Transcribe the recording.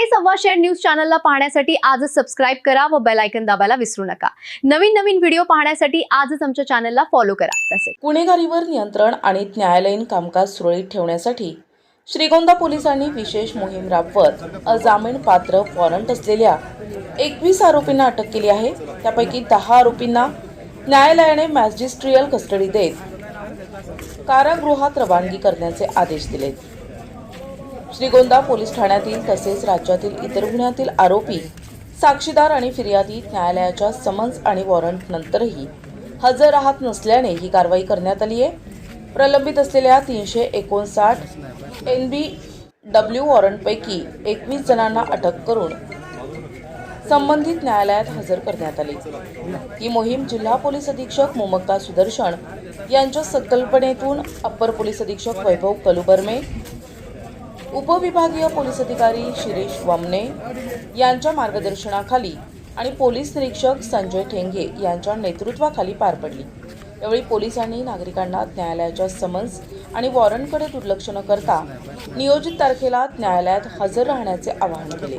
मराठी संवाद share news चॅनलला पाहण्यासाठी आजच सबस्क्राइब करा व बेल आयकॉन दाबायला विसरू नका। नवीन व्हिडिओ पाहण्यासाठी आजच आमच्या चॅनलला फॉलो करा। तसेच गुन्हेगारीवर नियंत्रण आणि न्यायालयीन कामकाज सुरळीत ठेवण्यासाठी श्रीगोंदा पोलिसांनी विशेष मोहीम राबवत अजामीन पात्र वॉरंट असलेल्या 21 आरोपींना अटक केली आहे। त्यापैकी 10 आरोपींना न्यायालयाने मॅजिस्ट्रियल कस्टडी देत कारागृहात रवानगी करण्याचे आदेश दिलेत। श्रीगोंदा पोलीस ठाण्यातील तसेच राज्यातील इतर गुन्ह्यातील आरोपी, साक्षीदार आणि फिर्यादी न्यायालयाच्या समन्स आणि वॉरंट नंतरही हजर राहत नसल्याने ही कारवाई करण्यात आली आहे। प्रलंबित असलेल्या 359 NBW वॉरंटपैकी 21 जणांना अटक करून संबंधित न्यायालयात हजर करण्यात आले। ही मोहीम जिल्हा पोलीस अधीक्षक मोमक्ता सुदर्शन यांच्या संकल्पनेतून अप्पर पोलीस अधीक्षक वैभव कलुबर्मे, उपविभागीय पोलीस अधिकारी शिरीष वामने यांच्या मार्गदर्शनाखाली आणि पोलीस निरीक्षक संजय ठेंगे यांच्या नेतृत्वाखाली पार पडली। यावेळी पोलिसांनी नागरिकांना न्यायालयाच्या समन्स आणि वॉरंटकडे दुर्लक्ष न करता नियोजित तारखेला न्यायालयात हजर राहण्याचे आवाहन केले।